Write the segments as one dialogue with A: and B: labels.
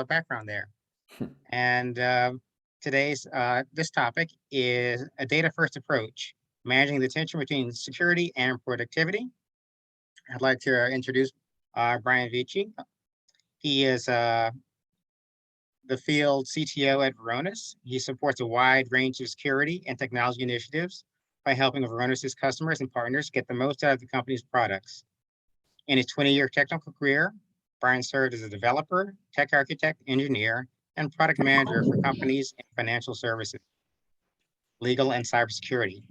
A: background there. And today's this topic is a data-first approach, managing the tension between security and productivity. I'd like to introduce Brian Vecci. He is the Field CTO at Varonis. He supports a wide range of security and technology initiatives by helping Varonis's customers and partners get the most out of the company's products. In his 20-year technical career, Brian served as a developer, tech architect, engineer, and product manager for companies in financial services, legal, and cybersecurity.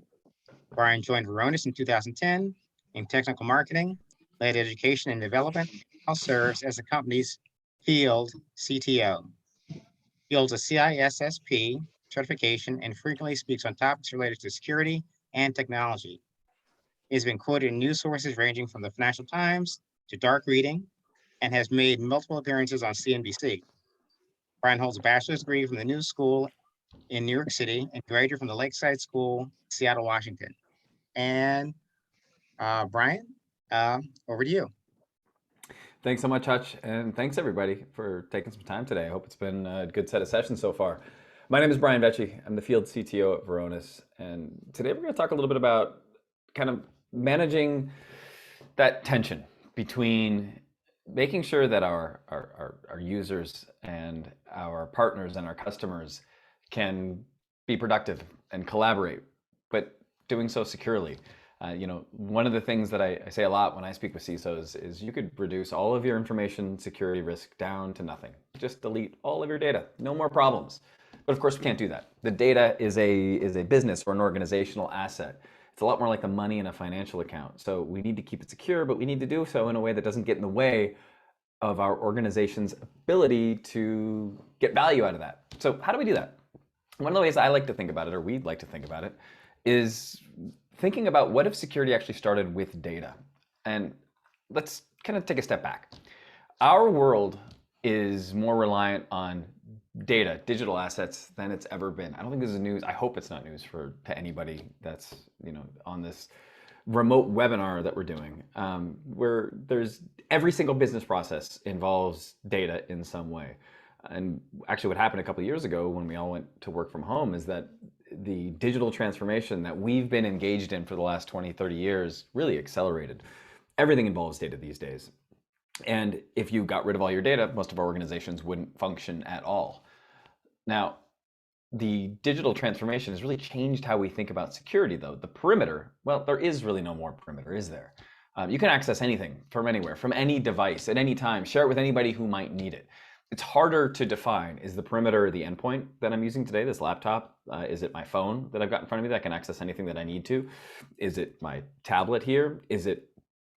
A: Brian joined Varonis in 2010 in technical marketing, led education and development, and now serves as the company's Field CTO. He holds a CISSP certification and frequently speaks on topics related to security and technology. He has been quoted in news sources ranging from the Financial Times to Dark Reading and has made multiple appearances on CNBC. Brian holds a bachelor's degree from the New School in New York City and graduated from the Lakeside School, Seattle, Washington. And Brian, over to you.
B: Thanks so much, Hutch, and thanks everybody for taking some time today. I hope it's been a good set of sessions so far. My name is Brian Vecci. I'm the Field CTO at Varonis, and today we're going to talk a little bit about kind of managing that tension between making sure that our users and our partners and our customers can be productive and collaborate, but doing so securely. One of the things that I say a lot when I speak with CISOs is you could reduce all of your information security risk down to nothing. Just delete all of your data, no more problems. But of course, we can't do that. The data is a business or an organizational asset. It's a lot more like the money in a financial account. So we need to keep it secure, but we need to do so in a way that doesn't get in the way of our organization's ability to get value out of that. So how do we do that? One of the ways I like to think about it, or we'd like to think about it, is thinking about what if security actually started with data. And let's kind of take a step back. Our world is more reliant on data, digital assets, than it's ever been. I don't think this is news. I hope it's not news to anybody that's on this remote webinar that we're doing, where there's every single business process involves data in some way. And actually what happened a couple of years ago when we all went to work from home is that the digital transformation that we've been engaged in for the last 20, 30 years really accelerated. Everything involves data these days. And if you got rid of all your data, most of our organizations wouldn't function at all. Now, the digital transformation has really changed how we think about security, though. The perimeter, well, there is really no more perimeter, is there? You can access anything from anywhere, from any device, at any time, share it with anybody who might need it. It's harder to define. Is the perimeter the endpoint that I'm using today, this laptop? Is it my phone that I've got in front of me that I can access anything that I need to? Is it my tablet here? Is it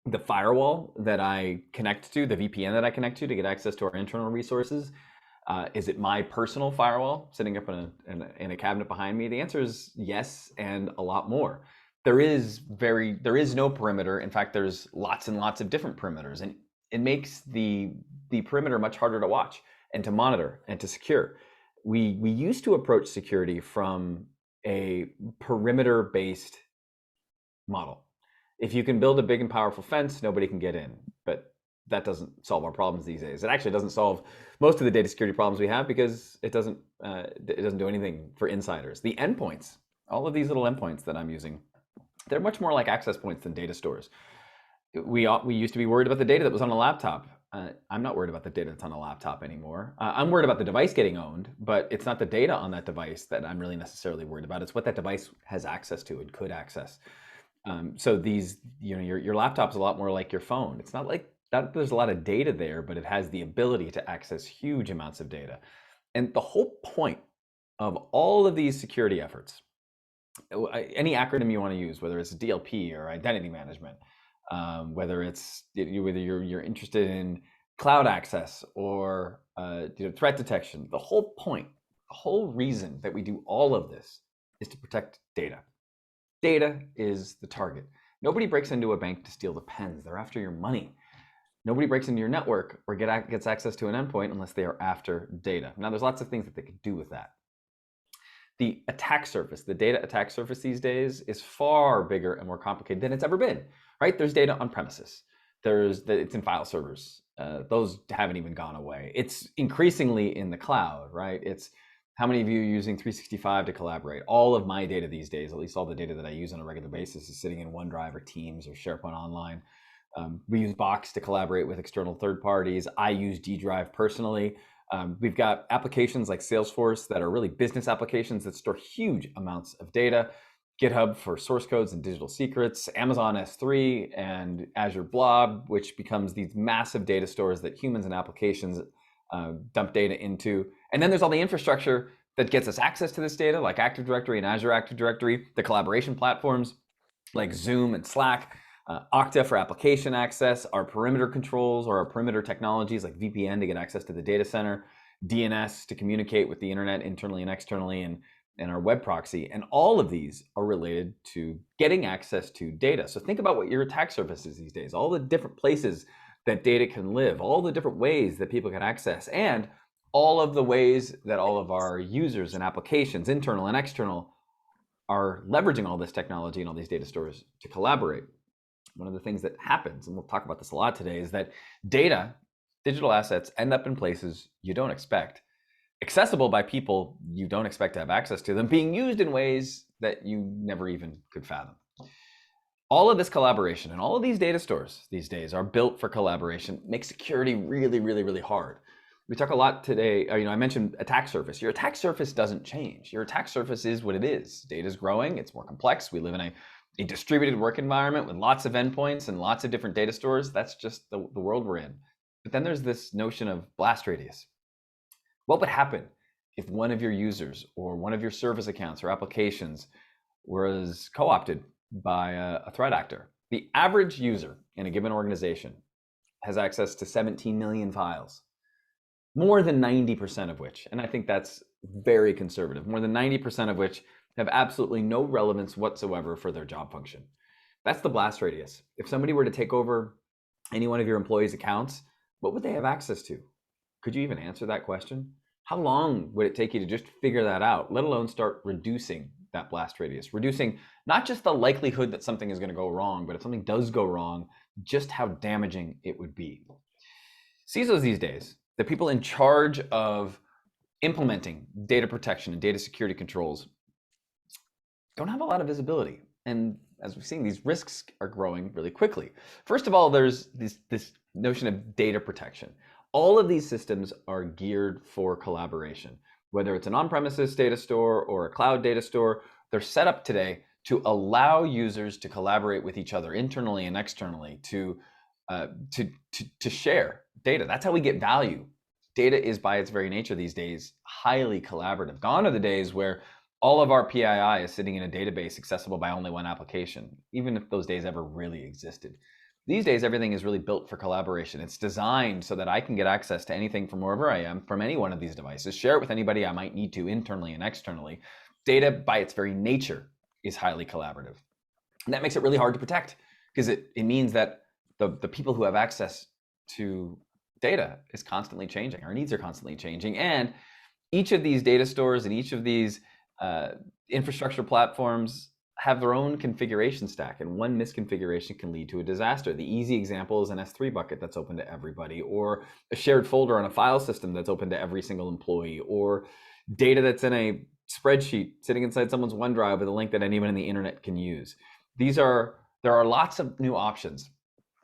B: the firewall that I connect to, the VPN that I connect to get access to our internal resources? Is it my personal firewall sitting up in a cabinet behind me? The answer is yes, and a lot more. There is no perimeter. In fact, there's lots and lots of different perimeters, and it makes the perimeter much harder to watch and to monitor and to secure. We used to approach security from a perimeter-based model. If you can build a big and powerful fence, nobody can get in. But that doesn't solve our problems these days. It actually doesn't solve most of the data security problems we have because it doesn't do anything for insiders. The endpoints, all of these little endpoints that I'm using, they're much more like access points than data stores. We used to be worried about the data that was on a laptop. I'm not worried about the data that's on a laptop anymore. I'm worried about the device getting owned, but it's not the data on that device that I'm really necessarily worried about. It's what that device has access to and could access. So these, your laptop's a lot more like your phone. It's not like that there's a lot of data there, but it has the ability to access huge amounts of data. And the whole point of all of these security efforts, any acronym you want to use, whether it's DLP or identity management, whether you're interested in cloud access or threat detection, the whole point, the whole reason that we do all of this is to protect data. Data is the target. Nobody breaks into a bank to steal the pens. They're after your money. Nobody breaks into your network or gets access to an endpoint unless they are after data. Now, there's lots of things that they could do with that. The attack surface, the data attack surface these days is far bigger and more complicated than it's ever been, right? There's data on premises. It's in file servers. those haven't even gone away. It's increasingly in the cloud, right? It's how many of you are using 365 to collaborate? All of my data these days, at least all the data that I use on a regular basis, is sitting in OneDrive or Teams or SharePoint Online. We use Box to collaborate with external third parties. I use G Drive personally. We've got applications like Salesforce that are really business applications that store huge amounts of data. GitHub for source codes and digital secrets, Amazon S3 and Azure Blob, which becomes these massive data stores that humans and applications dump data into. And then there's all the infrastructure that gets us access to this data, like Active Directory and Azure Active Directory, the collaboration platforms like Zoom and Slack, Okta for application access, our perimeter controls or our perimeter technologies like VPN to get access to the data center, DNS to communicate with the internet internally and externally, and our web proxy. And all of these are related to getting access to data. So think about what your attack surface is these days, all the different places that data can live, all the different ways that people can access, and all of the ways that all of our users and applications, internal and external, are leveraging all this technology and all these data stores to collaborate. One of the things that happens, and we'll talk about this a lot today, is that data, digital assets, end up in places you don't expect, accessible by people you don't expect to have access to them, being used in ways that you never even could fathom. All of this collaboration and all of these data stores these days are built for collaboration, make security really, really, really hard. We talk a lot today, I mentioned attack surface. Your attack surface doesn't change. Your attack surface is what it is. Data is growing, it's more complex. We live in a distributed work environment with lots of endpoints and lots of different data stores. That's just the world we're in. But then there's this notion of blast radius. What would happen if one of your users or one of your service accounts or applications was co-opted by a threat actor? The average user in a given organization has access to 17 million files, more than 90% of which, and I think that's very conservative, more than 90% of which have absolutely no relevance whatsoever for their job function. That's the blast radius. If somebody were to take over any one of your employees' accounts, what would they have access to? Could you even answer that question? How long would it take you to just figure that out, let alone start reducing that blast radius? Reducing not just the likelihood that something is going to go wrong, but if something does go wrong, just how damaging it would be. CISOs these days, the people in charge of implementing data protection and data security controls, don't have a lot of visibility. And as we've seen, these risks are growing really quickly. First of all, there's this notion of data protection. All of these systems are geared for collaboration, whether it's an on-premises data store or a cloud data store. They're set up today to allow users to collaborate with each other internally and externally to share data. That's how we get value. Data is by its very nature these days highly collaborative. Gone are the days where all of our PII is sitting in a database accessible by only one application, even if those days ever really existed. These days, everything is really built for collaboration. It's designed so that I can get access to anything from wherever I am, from any one of these devices, share it with anybody I might need to internally and externally. Data, by its very nature, is highly collaborative. And that makes it really hard to protect, because it means that the people who have access to data is constantly changing. Our needs are constantly changing. And each of these data stores and each of these infrastructure platforms have their own configuration stack, and one misconfiguration can lead to a disaster. The easy example is an S3 bucket that's open to everybody, or a shared folder on a file system that's open to every single employee, or data that's in a spreadsheet sitting inside someone's OneDrive with a link that anyone on the internet can use. There are lots of new options.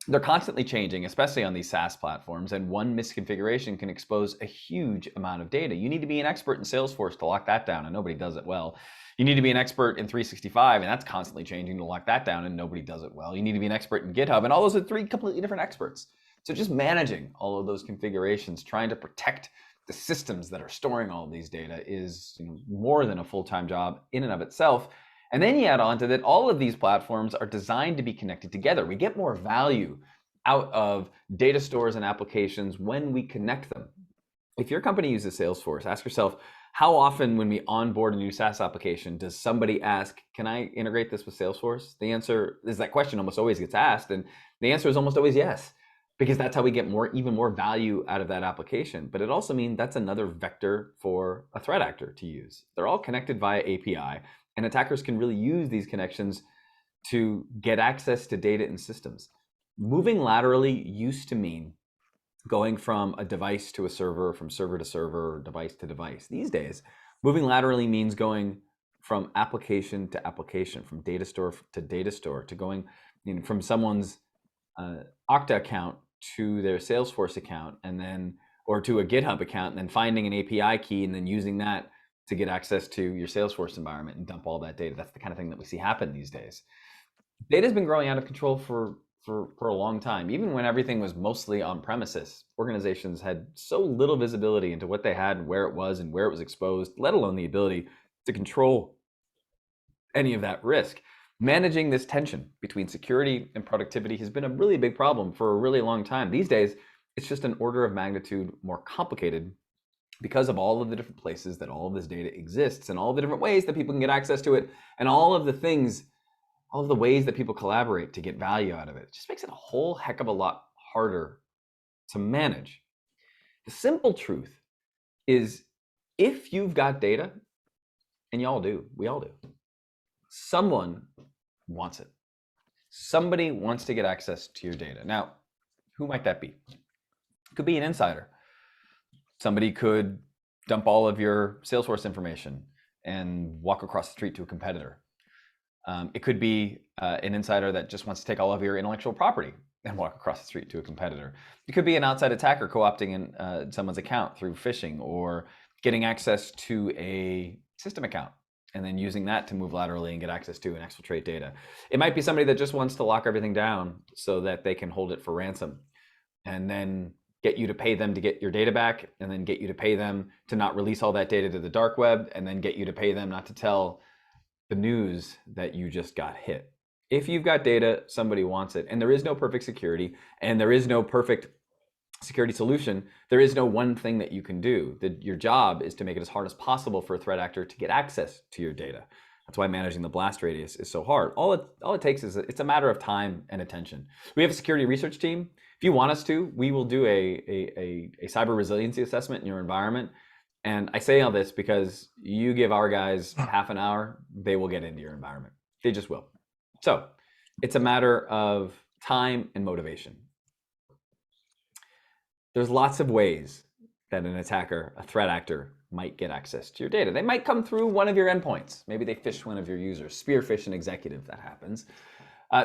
B: They're constantly changing, especially on these SaaS platforms, and one misconfiguration can expose a huge amount of data. You need to be an expert in Salesforce to lock that down, and nobody does it well. You need to be an expert in 365, and that's constantly changing to lock that down, and nobody does it well. You need to be an expert in GitHub, and all those are three completely different experts. So just managing all of those configurations, trying to protect the systems that are storing all of these data is more than a full-time job in and of itself. And then you add on to that, all of these platforms are designed to be connected together. We get more value out of data stores and applications when we connect them. If your company uses Salesforce, ask yourself, how often when we onboard a new SaaS application, does somebody ask, can I integrate this with Salesforce? The answer is, that question almost always gets asked, and the answer is almost always yes, because that's how we get even more value out of that application. But it also means that's another vector for a threat actor to use. They're all connected via API, and attackers can really use these connections to get access to data and systems. Moving laterally used to mean going from a device to a server, from server to server, device to device. These days, moving laterally means going from application to application, from data store to data store, to going from someone's Okta account to their Salesforce account, and then or to a GitHub account, and then finding an API key and then using that to get access to your Salesforce environment and dump all that data. That's the kind of thing that we see happen these days. Data's been growing out of control for a long time. Even when everything was mostly on premises, organizations had so little visibility into what they had and where it was exposed, let alone the ability to control any of that risk. Managing this tension between security and productivity has been a really big problem for a really long time. These days, it's just an order of magnitude more complicated because of all of the different places that all of this data exists, and all the different ways that people can get access to it, and all of the ways that people collaborate to get value out of it. It just makes it a whole heck of a lot harder to manage. The simple truth is, if you've got data, and y'all do, we all do, someone wants it. Somebody wants to get access to your data. Now, who might that be? It could be an insider. Somebody could dump all of your Salesforce information and walk across the street to a competitor. It could be an insider that just wants to take all of your intellectual property and walk across the street to a competitor. It could be an outside attacker co-opting in someone's account through phishing, or getting access to a system account and then using that to move laterally and get access to and exfiltrate data. It might be somebody that just wants to lock everything down so that they can hold it for ransom, and then get you to pay them to get your data back, and then get you to pay them to not release all that data to the dark web, and then get you to pay them not to tell the news that you just got hit. If you've got data, somebody wants it, and there is no perfect security, and there is no perfect security solution. There is no one thing that you can do. Your job is to make it as hard as possible for a threat actor to get access to your data. That's why managing the blast radius is so hard. All it takes is it's a matter of time and attention. We have a security research team. If you want us to, we will do a cyber resiliency assessment in your environment. And I say all this because you give our guys half an hour, they will get into your environment. They just will. So it's a matter of time and motivation. There's lots of ways that an attacker, a threat actor, might get access to your data. They might come through one of your endpoints. Maybe they phish one of your users, spearfish an executive, that happens.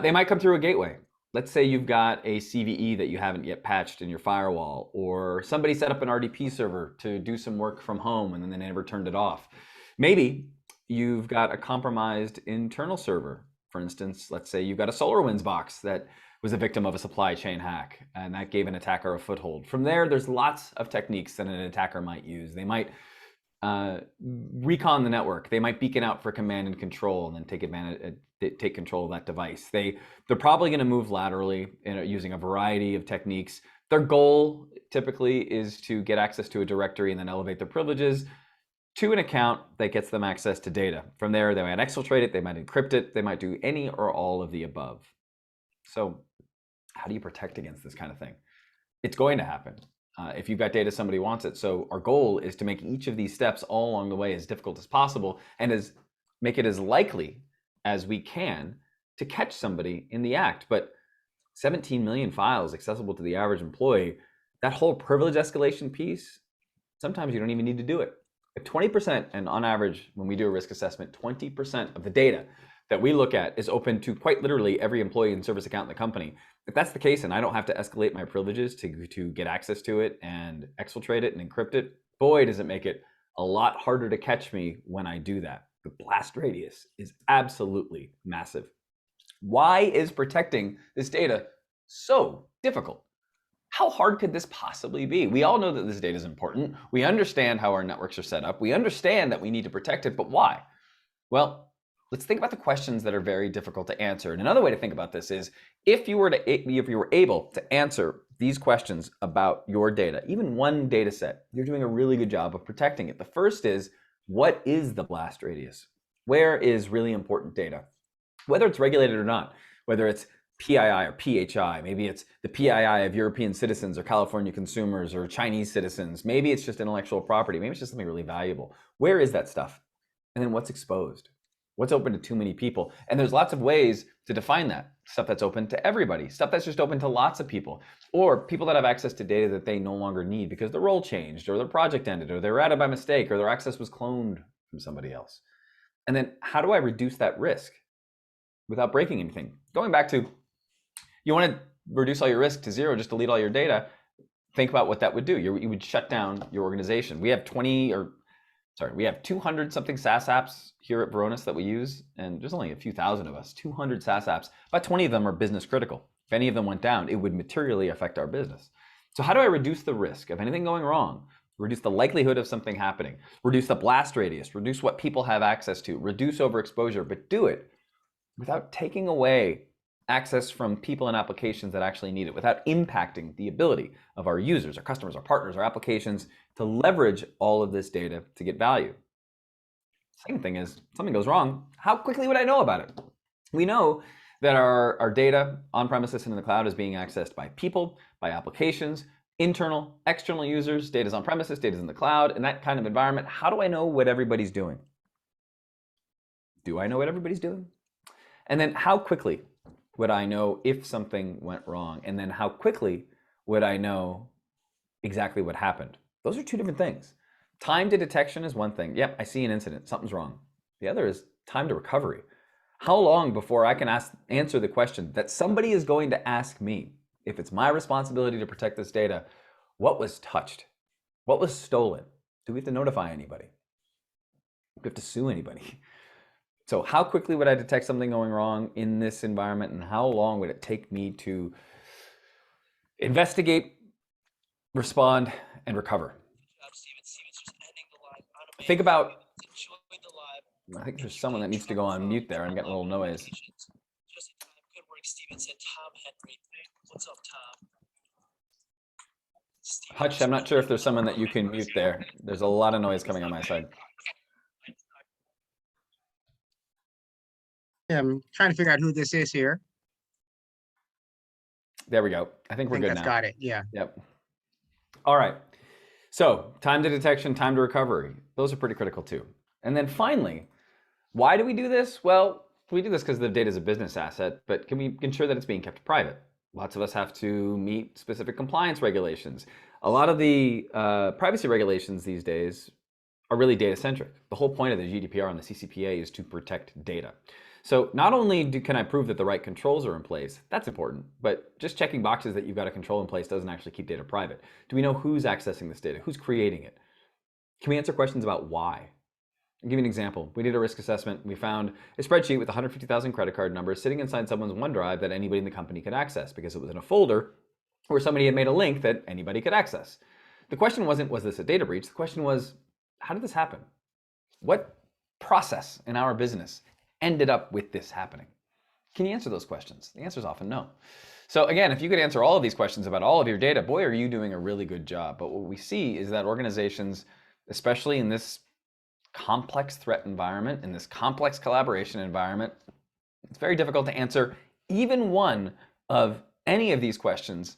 B: They might come through a gateway. Let's say you've got a CVE that you haven't yet patched in your firewall, or somebody set up an RDP server to do some work from home and then they never turned it off. Maybe you've got a compromised internal server. For instance, let's say you've got a SolarWinds box that was a victim of a supply chain hack, and that gave an attacker a foothold. From there's lots of techniques that an attacker might use. They might recon the network. They might beacon out for command and control and then take control of that device. They're probably going to move laterally using a variety of techniques. Their goal typically is to get access to a directory and then elevate their privileges to an account that gets them access to data. From there, they might exfiltrate it, they might encrypt it, they might do any or all of the above. So how do you protect against this kind of thing? It's going to happen. If you've got data, somebody wants it. So our goal is to make each of these steps all along the way as difficult as possible, and make it as likely as we can to catch somebody in the act. But 17 million files accessible to the average employee, that whole privilege escalation piece, sometimes you don't even need to do it. If 20%, and on average, when we do a risk assessment, 20% of the data that we look at is open to quite literally every employee and service account in the company. If that's the case, and I don't have to escalate my privileges to get access to it and exfiltrate it and encrypt it, boy, does it make it a lot harder to catch me when I do that. The blast radius is absolutely massive. Why is protecting this data so difficult? How hard could this possibly be? We all know that this data is important. We understand how our networks are set up. We understand that we need to protect it, but why? Well, let's think about the questions that are very difficult to answer. And another way to think about this is, if you were able to answer these questions about your data, even one data set, you're doing a really good job of protecting it. The first is, what is the blast radius? Where is really important data? Whether it's regulated or not, whether it's PII or PHI, maybe it's the PII of European citizens or California consumers or Chinese citizens, maybe it's just intellectual property, maybe it's just something really valuable. Where is that stuff? And then what's exposed? What's open to too many people? And there's lots of ways to define that. Stuff that's open to everybody, stuff that's just open to lots of people, or people that have access to data that they no longer need because the role changed, or their project ended, or they were added by mistake, or their access was cloned from somebody else. And then how do I reduce that risk without breaking anything? Going back to, you want to reduce all your risk to zero, just delete all your data. Think about what that would do. You would shut down your organization. We have 200 something SaaS apps here at Varonis that we use, and there's only a few thousand of us. 200 SaaS apps, about 20 of them are business critical. If any of them went down, it would materially affect our business. So how do I reduce the risk of anything going wrong? Reduce the likelihood of something happening, reduce the blast radius, reduce what people have access to, reduce overexposure, but do it without taking away access from people and applications that actually need it, without impacting the ability of our users, our customers, our partners, our applications to leverage all of this data to get value. Second thing is, something goes wrong, how quickly would I know about it? We know that our data on premises and in the cloud is being accessed by people, by applications, internal, external users. Data's on premises, data's in the cloud, in that kind of environment. How do I know what everybody's doing? Do I know what everybody's doing? And then how quickly would I know if something went wrong? And then how quickly would I know exactly what happened? Those are two different things. Time to detection is one thing. Yep, I see an incident, something's wrong. The other is time to recovery. How long before I can answer the question that somebody is going to ask me, if it's my responsibility to protect this data, what was touched? What was stolen? Do we have to notify anybody? Do we have to sue anybody? So how quickly would I detect something going wrong in this environment, and how long would it take me to investigate, respond, and recover? Think about, I think there's someone that needs to go on mute there. I'm getting a little noise. Hutch, I'm not sure if there's someone that you can mute there. There's a lot of noise coming on my side.
A: I'm trying to figure out who this is here.
B: There we go. I think we're good now.
A: Got it. Yeah.
B: Yep. All right. So time to detection, time to recovery. Those are pretty critical too. And then finally, why do we do this? Well, we do this because the data is a business asset, but can we ensure that it's being kept private? Lots of us have to meet specific compliance regulations. A lot of the privacy regulations these days are really data centric. The whole point of the GDPR and the CCPA is to protect data. So not only can I prove that the right controls are in place, that's important, but just checking boxes that you've got a control in place doesn't actually keep data private. Do we know who's accessing this data? Who's creating it? Can we answer questions about why? I'll give you an example. We did a risk assessment. We found a spreadsheet with 150,000 credit card numbers sitting inside someone's OneDrive that anybody in the company could access because it was in a folder where somebody had made a link that anybody could access. The question wasn't, was this a data breach? The question was, how did this happen? What process in our business ended up with this happening? Can you answer those questions? The answer is often no. So again, if you could answer all of these questions about all of your data, boy, are you doing a really good job. But what we see is that organizations, especially in this complex threat environment, in this complex collaboration environment, it's very difficult to answer even one of any of these questions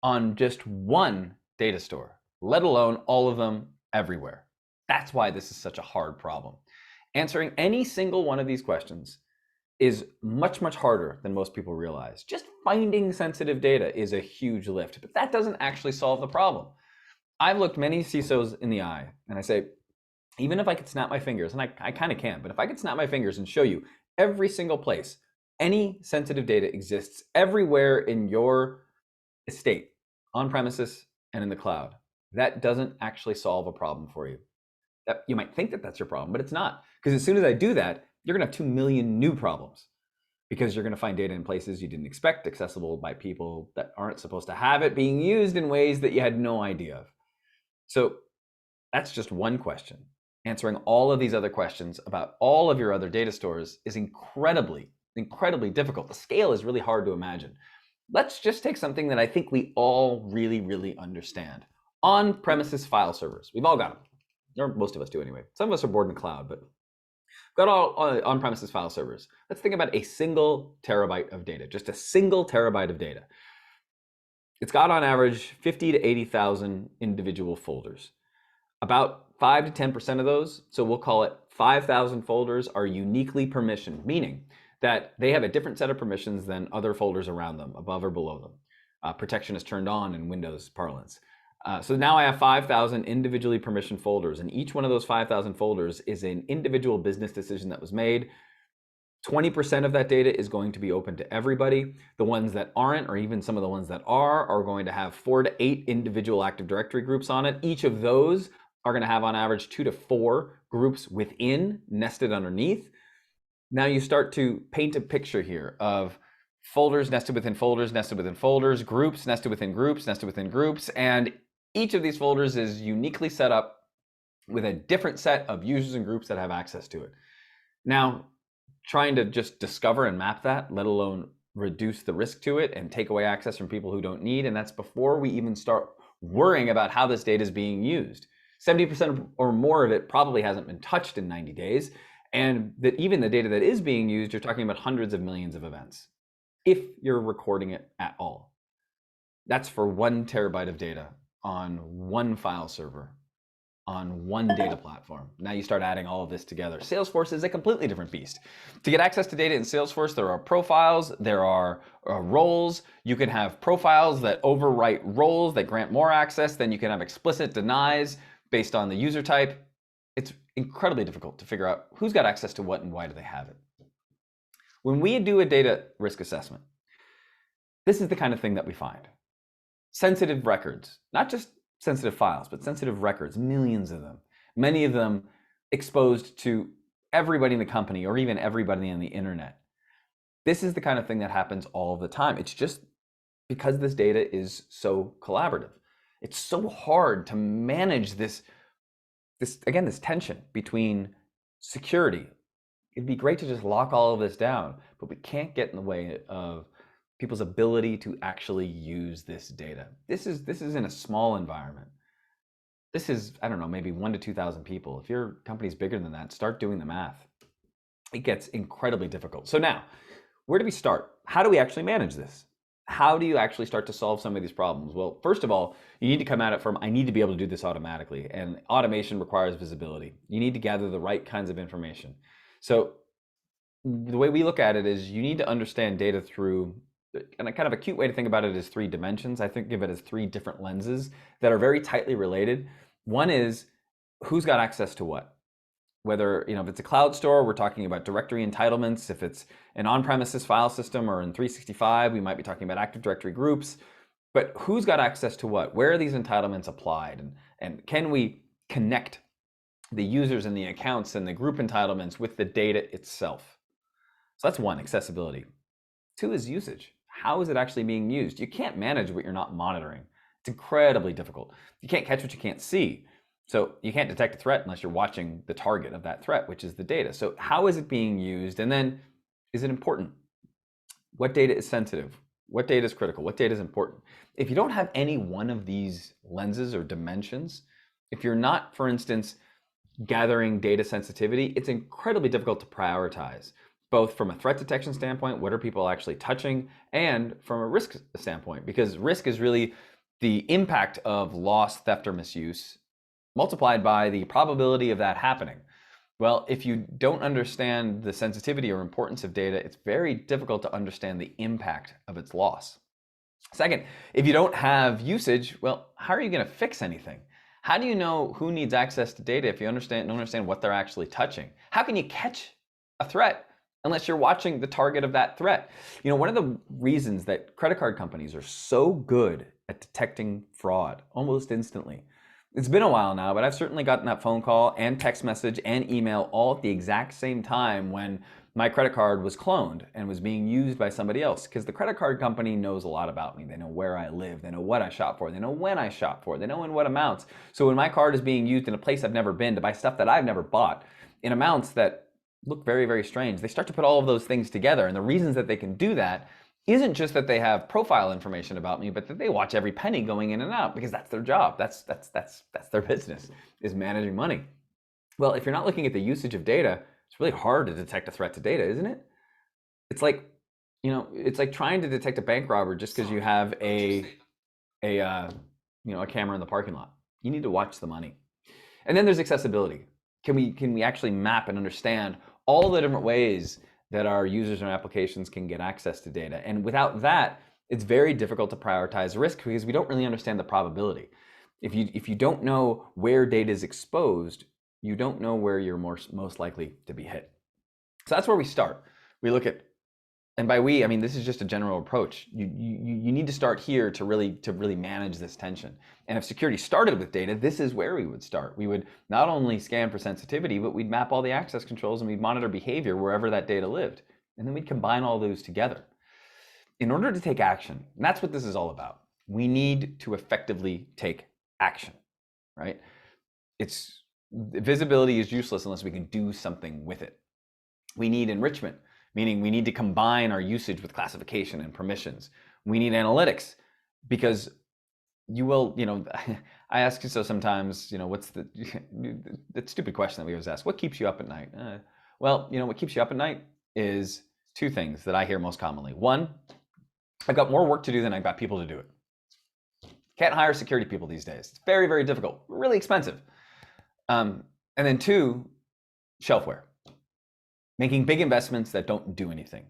B: on just one data store, let alone all of them everywhere. That's why this is such a hard problem. Answering any single one of these questions is much, much harder than most people realize. Just finding sensitive data is a huge lift, but that doesn't actually solve the problem. I've looked many CISOs in the eye and I say, even if I could snap my fingers, and I kind of can, but if I could snap my fingers and show you every single place any sensitive data exists everywhere in your estate, on premises and in the cloud, that doesn't actually solve a problem for you. That you might think that that's your problem, but it's not. Because as soon as I do that, you're gonna have 2 million new problems because you're gonna find data in places you didn't expect, accessible by people that aren't supposed to have it, being used in ways that you had no idea of. So that's just one question. Answering all of these other questions about all of your other data stores is incredibly, incredibly difficult. The scale is really hard to imagine. Let's just take something that I think we all really, really understand. On-premises file servers. We've all got them, or most of us do anyway. Some of us are bored in the cloud, but we've got all on-premises file servers. Let's think about a single terabyte of data, just a single terabyte of data. It's got on average 50 to 80,000 individual folders. About 5 to 10% of those, so we'll call it 5,000 folders, are uniquely permissioned, meaning that they have a different set of permissions than other folders around them, above or below them. Protection is turned on in Windows parlance. So now I have 5,000 individually permissioned folders, and each one of those 5,000 folders is an individual business decision that was made. 20% of that data is going to be open to everybody. The ones that aren't, or even some of the ones that are going to have 4 to 8 individual Active Directory groups on it. Each of those are going to have on average 2 to 4 groups within, nested underneath. Now you start to paint a picture here of folders nested within folders, nested within folders, groups nested within groups, nested within groups, and each of these folders is uniquely set up with a different set of users and groups that have access to it. Now, trying to just discover and map that, let alone reduce the risk to it and take away access from people who don't need, and that's before we even start worrying about how this data is being used. 70% or more of it probably hasn't been touched in 90 days, and that even the data that is being used, you're talking about hundreds of millions of events, if you're recording it at all. That's for 1 terabyte of data on 1 file server, on 1 data platform. Now you start adding all of this together. Salesforce is a completely different beast. To get access to data in Salesforce, there are profiles, there are roles. You can have profiles that overwrite roles that grant more access. Then you can have explicit denies based on the user type. It's incredibly difficult to figure out who's got access to what and why do they have it. When we do a data risk assessment, this is the kind of thing that we find. Sensitive records, not just sensitive files, but sensitive records, millions of them, many of them exposed to everybody in the company or even everybody on the internet. This is the kind of thing that happens all the time. It's just because this data is so collaborative. It's so hard to manage this tension between security. It'd be great to just lock all of this down, but we can't get in the way of people's ability to actually use this data. This is in a small environment. This is, I don't know, maybe 1 to 2,000 people. If your company's bigger than that, start doing the math. It gets incredibly difficult. So now, where do we start? How do we actually manage this? How do you actually start to solve some of these problems? Well, first of all, you need to come at it from, I need to be able to do this automatically. And automation requires visibility. You need to gather the right kinds of information. So the way we look at it is you need to understand data through, and a kind of a cute way to think about it is 3 dimensions. I think of it as 3 different lenses that are very tightly related. One is who's got access to what. Whether, if it's a cloud store, we're talking about directory entitlements. If it's an on-premises file system or in 365, we might be talking about Active Directory groups. But who's got access to what? Where are these entitlements applied? And can we connect the users and the accounts and the group entitlements with the data itself? So that's 1, accessibility. 2 is usage. How is it actually being used? You can't manage what you're not monitoring. It's incredibly difficult. You can't catch what you can't see. So you can't detect a threat unless you're watching the target of that threat, which is the data. So how is it being used? And then, is it important? What data is sensitive? What data is critical? What data is important? If you don't have any one of these lenses or dimensions, if you're not, for instance, gathering data sensitivity, it's incredibly difficult to prioritize, both from a threat detection standpoint, what are people actually touching, and from a risk standpoint, because risk is really the impact of loss, theft, or misuse multiplied by the probability of that happening. Well, if you don't understand the sensitivity or importance of data, it's very difficult to understand the impact of its loss. Second, if you don't have usage, well, how are you going to fix anything? How do you know who needs access to data if you don't understand what they're actually touching? How can you catch a threat unless you're watching the target of that threat? One of the reasons that credit card companies are so good at detecting fraud almost instantly, it's been a while now, but I've certainly gotten that phone call and text message and email all at the exact same time when my credit card was cloned and was being used by somebody else, because the credit card company knows a lot about me. They know where I live, they know what I shop for, they know when I shop for, they know in what amounts. So when my card is being used in a place I've never been to buy stuff that I've never bought in amounts that look very, very strange, they start to put all of those things together. And the reasons that they can do that isn't just that they have profile information about me, but that they watch every penny going in and out, because that's their job. That's their business, is managing money. Well, if you're not looking at the usage of data, it's really hard to detect a threat to data, isn't it? It's like, it's like trying to detect a bank robber just because you have a camera in the parking lot. You need to watch the money. And then there's accessibility. Can we actually map and understand all the different ways that our users and applications can get access to data? And without that, it's very difficult to prioritize risk because we don't really understand the probability. If you don't know where data is exposed, you don't know where you're most likely to be hit. So that's where we start. We look at, and by we, I mean this is just a general approach. You need to start here to really manage this tension. And if security started with data, this is where we would start. We would not only scan for sensitivity, but we'd map all the access controls and we'd monitor behavior wherever that data lived. And then we'd combine all those together. In order to take action, and that's what this is all about, we need to effectively take action, right? Visibility is useless unless we can do something with it. We need enrichment, meaning we need to combine our usage with classification and permissions. We need analytics because I ask you so sometimes, what's the stupid question that we always ask, what keeps you up at night? Well, what keeps you up at night is two things that I hear most commonly. One, I've got more work to do than I've got people to do it. Can't hire security people these days. It's very, very difficult, really expensive. And then two, shelfware. Making big investments that don't do anything.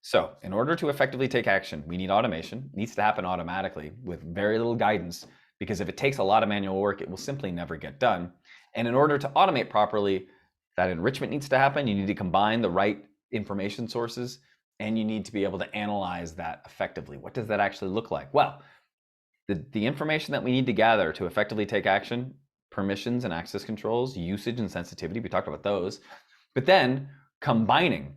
B: So in order to effectively take action, we need automation. It needs to happen automatically with very little guidance, because if it takes a lot of manual work, it will simply never get done. And in order to automate properly, that enrichment needs to happen. You need to combine the right information sources, and you need to be able to analyze that effectively. What does that actually look like? Well, the information that we need to gather to effectively take action, permissions and access controls, usage and sensitivity, we talked about those, but then combining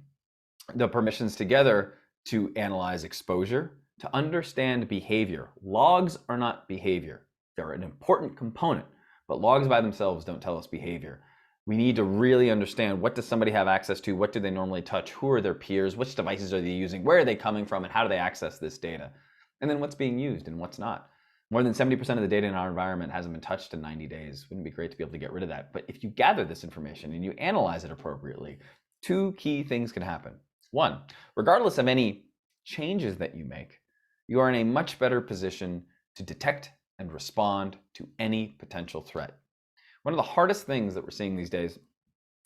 B: the permissions together to analyze exposure, to understand behavior. Logs are not behavior. They're an important component, but logs by themselves don't tell us behavior. We need to really understand, what does somebody have access to? What do they normally touch? Who are their peers? Which devices are they using? Where are they coming from? And how do they access this data? And then what's being used and what's not? More than 70% of the data in our environment hasn't been touched in 90 days. Wouldn't it be great to be able to get rid of that? But if you gather this information and you analyze it appropriately, two key things can happen. One, regardless of any changes that you make, you are in a much better position to detect and respond to any potential threat. One of the hardest things that we're seeing these days,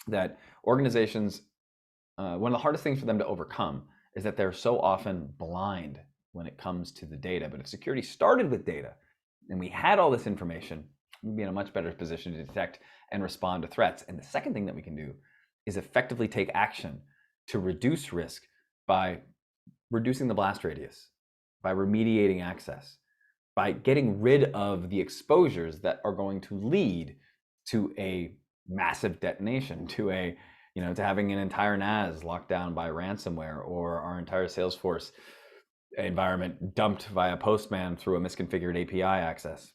B: that organizations, one of the hardest things for them to overcome is that they're so often blind when it comes to the data. But if security started with data and we had all this information, we'd be in a much better position to detect and respond to threats. And the second thing that we can do is effectively take action to reduce risk by reducing the blast radius, by remediating access, by getting rid of the exposures that are going to lead to a massive detonation, to having an entire NAS locked down by ransomware, or our entire Salesforce environment dumped via Postman through a misconfigured API access.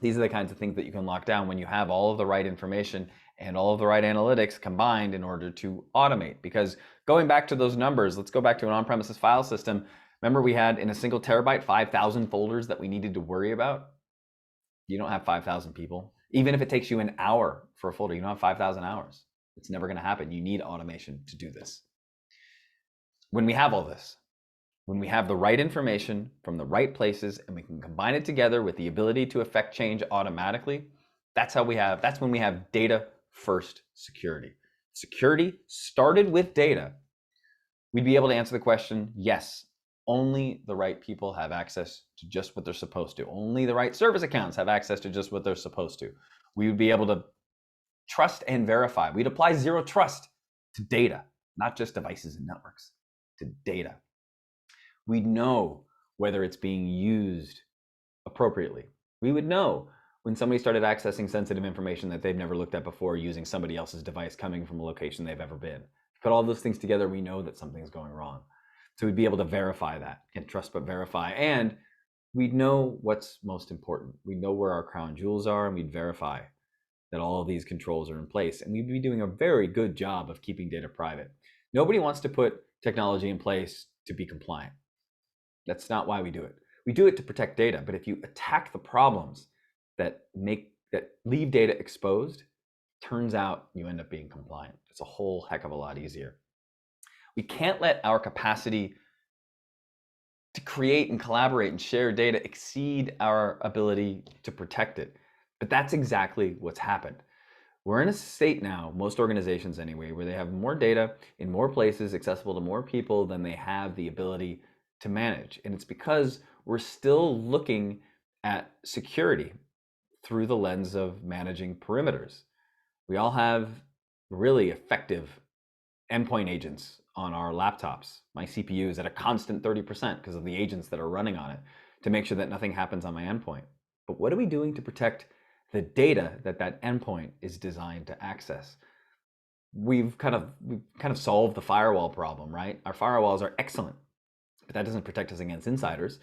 B: These are the kinds of things that you can lock down when you have all of the right information and all of the right analytics combined in order to automate. Because going back to those numbers, let's go back to an on-premises file system. Remember, we had in a single terabyte 5,000 folders that we needed to worry about? You don't have 5,000 people. Even if it takes you an hour for a folder, you don't have 5,000 hours. It's never going to happen. You need automation to do this. When we have all this, when we have the right information from the right places and we can combine it together with the ability to affect change automatically, that's when we have data first security. Security started with data. We'd be able to answer the question, yes, only the right people have access to just what they're supposed to. Only the right service accounts have access to just what they're supposed to. We would be able to trust and verify. We'd apply zero trust to data, not just devices and networks, to data. We'd know whether it's being used appropriately. We would know when somebody started accessing sensitive information that they've never looked at before using somebody else's device coming from a location they've ever been. Put all those things together, we know that something's going wrong. So we'd be able to verify that, and trust but verify. And we'd know what's most important. We'd know where our crown jewels are, and we'd verify that all of these controls are in place. And we'd be doing a very good job of keeping data private. Nobody wants to put technology in place to be compliant. That's not why we do it. We do it to protect data. But if you attack the problems that leave data exposed, turns out you end up being compliant. It's a whole heck of a lot easier. We can't let our capacity to create and collaborate and share data exceed our ability to protect it. But that's exactly what's happened. We're in a state now, most organizations anyway, where they have more data in more places, accessible to more people than they have the ability to manage. And it's because we're still looking at security through the lens of managing perimeters. We all have really effective endpoint agents on our laptops. My CPU is at a constant 30% because of the agents that are running on it to make sure that nothing happens on my endpoint. But what are we doing to protect the data that that endpoint is designed to access? We've kind of solved the firewall problem, right? Our firewalls are excellent, but that doesn't protect us against insiders.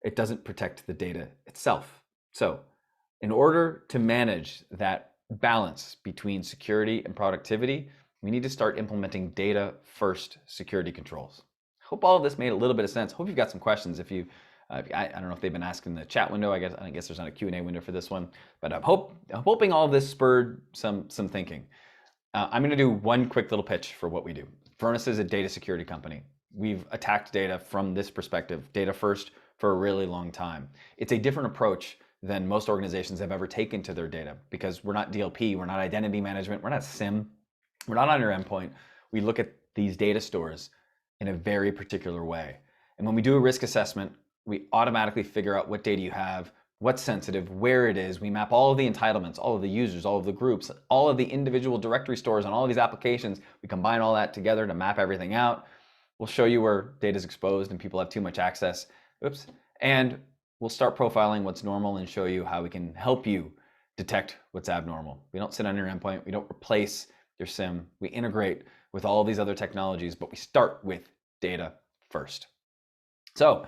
B: It doesn't protect the data itself. So in order to manage that balance between security and productivity, we need to start implementing data first security controls. Hope all of this made a little bit of sense. Hope you've got some questions. If you, I don't know if they've been asked in the chat window. I guess there's not a Q&A window for this one, but I'm hoping all of this spurred some thinking. I'm going to do one quick little pitch for what we do. Varonis is a data security company. We've attacked data from this perspective, data first, for a really long time. It's a different approach than most organizations have ever taken to their data because we're not DLP, we're not identity management, we're not SIM, we're not on your endpoint. We look at these data stores in a very particular way. And when we do a risk assessment, we automatically figure out what data you have, what's sensitive, where it is. We map all of the entitlements, all of the users, all of the groups, all of the individual directory stores on all of these applications. We combine all that together to map everything out. We'll show you where data is exposed and people have too much access. Oops. And we'll start profiling what's normal and show you how we can help you detect what's abnormal. We don't sit on your endpoint. We don't replace your SIM. We integrate with all of these other technologies, but we start with data first. So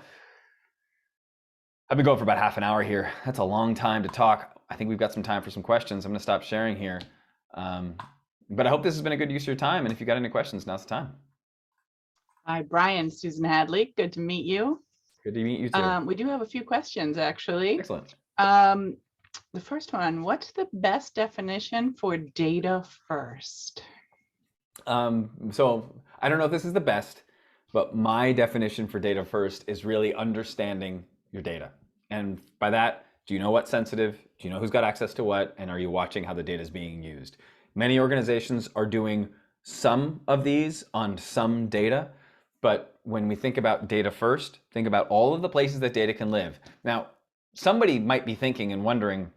B: I've been going for about half an hour here. That's a long time to talk. I think we've got some time for some questions. I'm going to stop sharing here. But I hope this has been a good use of your time. And if you got any questions, now's the time.
C: Hi, Brian. Susan Hadley. Good to meet you.
B: Good to meet you too.
C: We do have a few questions, actually.
B: Excellent.
C: The first one, what's the best definition for data first?
B: So I don't know if this is the best, but my definition for data first is really understanding your data. And by that, do you know what's sensitive? Do you know who's got access to what? And are you watching how the data is being used? Many organizations are doing some of these on some data, but when we think about data first, think about all of the places that data can live. Now, somebody might be thinking and wondering,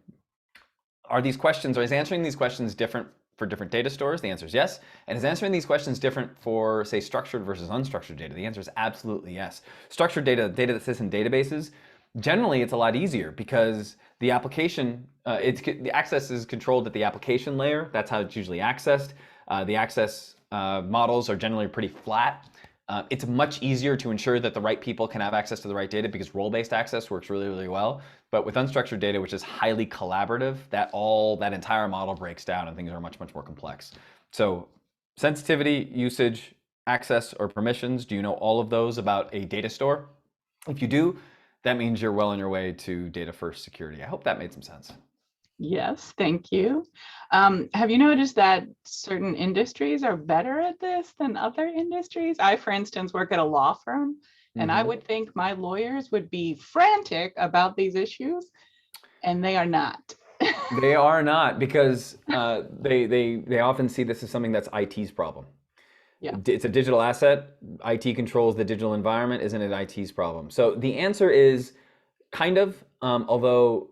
B: is answering these questions different for different data stores? The answer is yes. And is answering these questions different for, say, structured versus unstructured data? The answer is absolutely yes. Structured data that sits in databases, generally it's a lot easier because the application, the access is controlled at the application layer. That's how it's usually accessed. The access models are generally pretty flat. It's much easier to ensure that the right people can have access to the right data because role-based access works really, really well. But with unstructured data, which is highly collaborative, that entire model breaks down and things are much, much more complex. So sensitivity, usage, access, or permissions, do you know all of those about a data store? If you do, that means you're well on your way to data first security. I hope that made some sense. Yes,
C: thank you. Have you noticed that certain industries are better at this than other industries? I, for instance, work at a law firm, and I would think my lawyers would be frantic about these issues, and they are not.
B: They are not because they often see this as something that's IT's problem. Yeah. It's a digital asset. IT controls the digital environment. Isn't it IT's problem? So the answer is kind of, although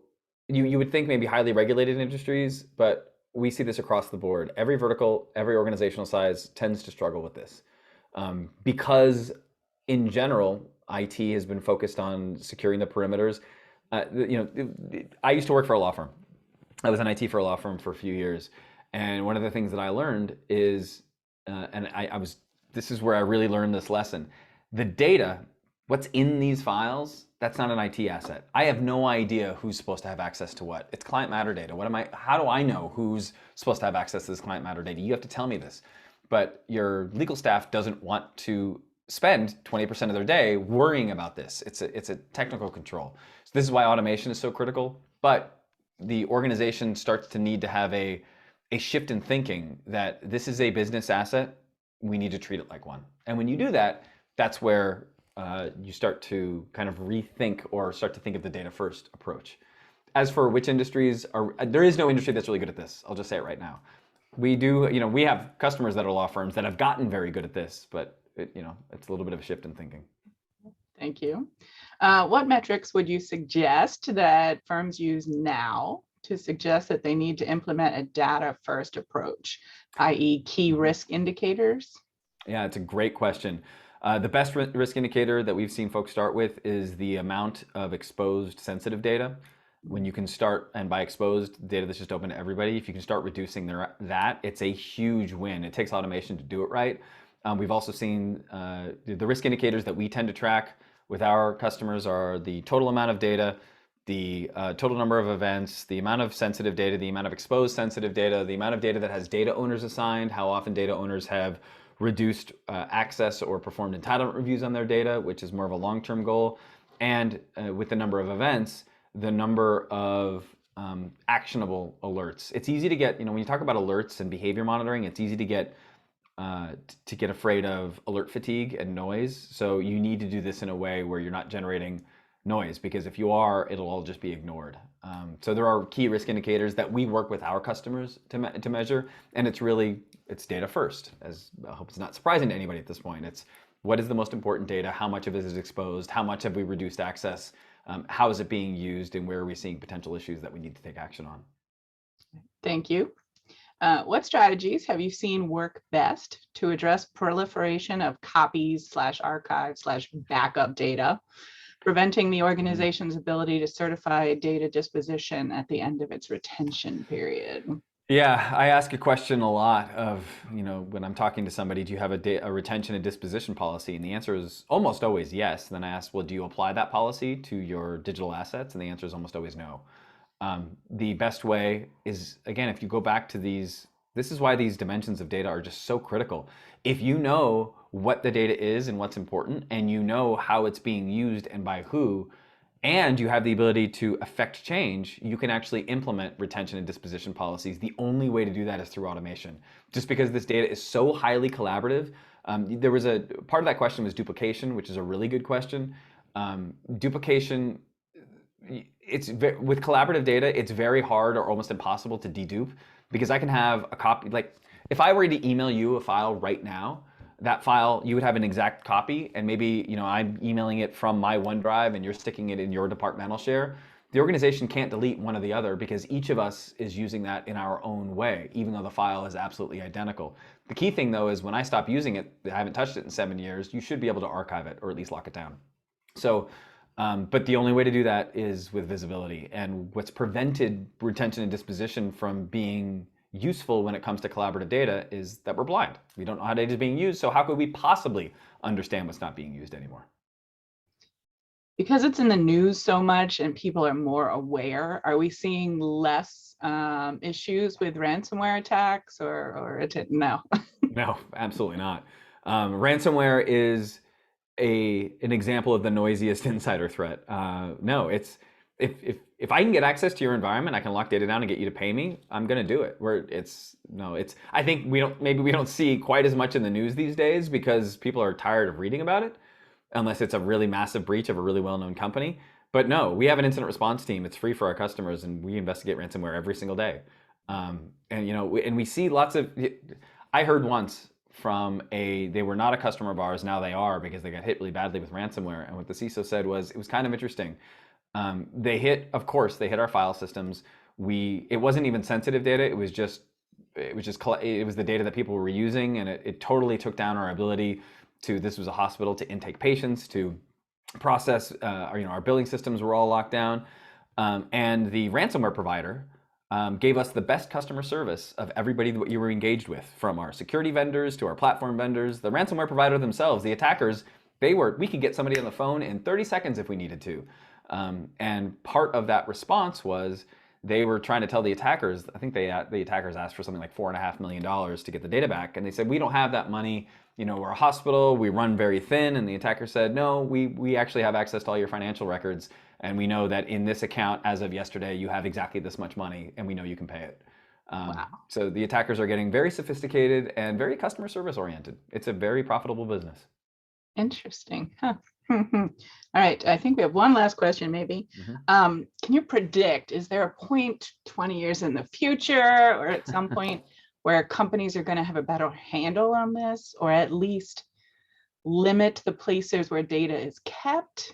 B: you would think maybe highly regulated industries, but we see this across the board. Every vertical, every organizational size tends to struggle with this because in general, IT has been focused on securing the perimeters. I used to work for a law firm. I was in IT for a law firm for a few years. And one of the things that I learned is, this is where I really learned this lesson. The data, what's in these files, that's not an IT asset. I have no idea who's supposed to have access to what. It's client matter data. How do I know who's supposed to have access to this client matter data? You have to tell me this. But your legal staff doesn't want to spend 20% of their day worrying about this. It's a technical control. So this is why automation is so critical. But the organization starts to need to have a shift in thinking that this is a business asset. We need to treat it like one. And when you do that, that's where you start to kind of rethink or start to think of the data first approach. As for which industries are, there is no industry that's really good at this. I'll just say it right now. We do, we have customers that are law firms that have gotten very good at this, but it's a little bit of a shift in thinking.
C: Thank you. What metrics would you suggest that firms use now to suggest that they need to implement a data-first approach, i.e. key risk indicators?
B: Yeah, it's a great question. The best risk indicator that we've seen folks start with is the amount of exposed sensitive data. When you can start, and by exposed data that's just open to everybody, if you can start reducing that, it's a huge win. It takes automation to do it right. We've also seen the risk indicators that we tend to track with our customers are the total amount of data, the total number of events, the amount of sensitive data, the amount of exposed sensitive data, the amount of data that has data owners assigned, how often data owners have reduced access or performed entitlement reviews on their data, which is more of a long-term goal, and with the number of events, the number of actionable alerts. It's easy to get, when you talk about alerts and behavior monitoring, it's easy to get afraid of alert fatigue and noise. So you need to do this in a way where you're not generating noise, because if you are, it'll all just be ignored. So there are key risk indicators that we work with our customers to measure, and it's data first. As I hope it's not surprising to anybody at this point. It's what is the most important data, how much of it is exposed, how much have we reduced access, how is it being used, and where are we seeing potential issues that we need to take action on.
C: Thank you. What strategies have you seen work best to address proliferation of copies / archive / backup data, preventing the organization's ability to certify data disposition at the end of its retention period?
B: Yeah, I ask a question a lot of, when I'm talking to somebody, do you have a retention and disposition policy? And the answer is almost always yes. And then I ask, well, do you apply that policy to your digital assets? And the answer is almost always no. The best way is, again, if you go back to this is why these dimensions of data are just so critical. If you know what the data is and what's important, and you know how it's being used and by who, and you have the ability to affect change, you can actually implement retention and disposition policies. The only way to do that is through automation. Just because this data is so highly collaborative, there was a part of that question was duplication, which is a really good question. Duplication, with collaborative data, it's very hard or almost impossible to dedupe, because I can have a copy, like if I were to email you a file right now, that file, you would have an exact copy, and maybe I'm emailing it from my OneDrive and you're sticking it in your departmental share. The organization can't delete one or the other, because each of us is using that in our own way, even though the file is absolutely identical. The key thing though is when I stop using it, I haven't touched it in 7 years, you should be able to archive it or at least lock it down. So, but the only way to do that is with visibility. And what's prevented retention and disposition from being useful when it comes to collaborative data is that we're blind. We don't know how data is being used, so how could we possibly understand what's not being used anymore?
C: Because it's in the news so much and people are more aware, are we seeing less issues with ransomware attacks or no?
B: No, absolutely not. Ransomware is an example of the noisiest insider threat. No, it's if I can get access to your environment, I can lock data down and get you to pay me, I'm going to do it. I think maybe we don't see quite as much in the news these days because people are tired of reading about it, unless it's a really massive breach of a really well-known company. But no, we have an incident response team. It's free for our customers, and we investigate ransomware every single day. And we see lots of. I heard once from they were not a customer of ours, now they are, because they got hit really badly with ransomware. And what the CISO said was, it was kind of interesting. They hit our file systems. It wasn't even sensitive data. It was the data that people were using, and it totally took down our ability to. This was a hospital, to intake patients, to process. Our billing systems were all locked down, and the ransomware provider gave us the best customer service of everybody that you were engaged with, from our security vendors to our platform vendors. The ransomware provider themselves, the attackers, we could get somebody on the phone in 30 seconds if we needed to. And part of that response was they were trying to tell the attackers, I think the attackers asked for something like $4.5 million to get the data back. And they said, we don't have that money. We're a hospital, we run very thin. And the attacker said, no, we actually have access to all your financial records. And we know that in this account, as of yesterday, you have exactly this much money, and we know you can pay it.
C: Wow.
B: So the attackers are getting very sophisticated and very customer service oriented. It's a very profitable business.
C: Interesting. Huh. All right, I think we have one last question maybe.
B: Mhm.
C: Can you predict, is there a point 20 years in the future or at some point where companies are going to have a better handle on this, or at least limit the places where data is kept?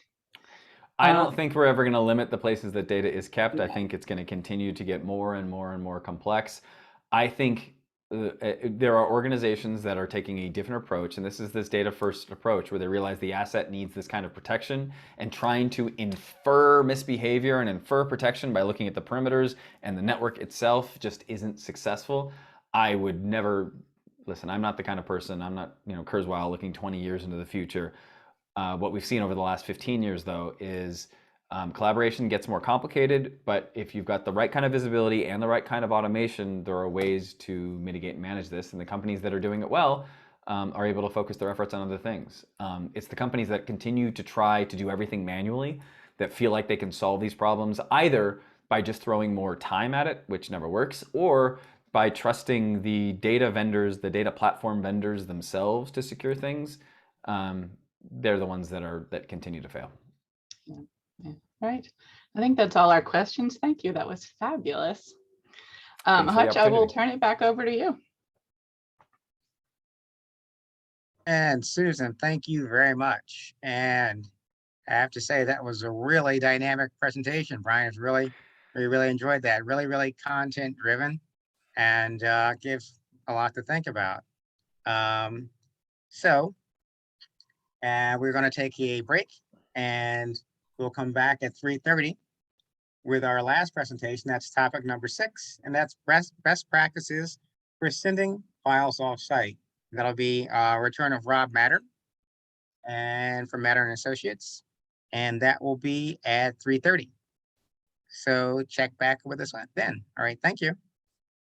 B: I don't think we're ever going to limit the places that data is kept. I
C: Yeah.
B: think it's going to continue to get more and more and more complex. I think there are organizations that are taking a different approach, and this is this data first approach where they realize the asset needs this kind of protection and trying to infer misbehavior and infer protection by looking at the perimeters, and the network itself just isn't successful. I would never, listen, I'm not the kind of person, I'm not, Kurzweil looking 20 years into the future. What we've seen over the last 15 years, though, is collaboration gets more complicated, but if you've got the right kind of visibility and the right kind of automation, there are ways to mitigate and manage this. And the companies that are doing it well are able to focus their efforts on other things. It's the companies that continue to try to do everything manually that feel like they can solve these problems either by just throwing more time at it, which never works, or by trusting the data vendors, the data platform vendors themselves to secure things. They're the ones that continue to fail.
C: Yeah. Right. I think that's all our questions. Thank you. That was fabulous.
B: Thanks for the
C: Hutch, I will
B: opportunity.
C: turn it back over to you.
A: And Susan, thank you very much. And I have to say that was a really dynamic presentation. Brian's we really enjoyed that. Really content driven and gives a lot to think about. Um, so we're going to take a break and we'll come back at 3:30 with our last presentation. That's topic number 6, and that's best practices for sending files off-site. That'll be a return of Rob Matter and from Matter and Associates, and that will be at 3:30. So check back with us then. All right, thank you.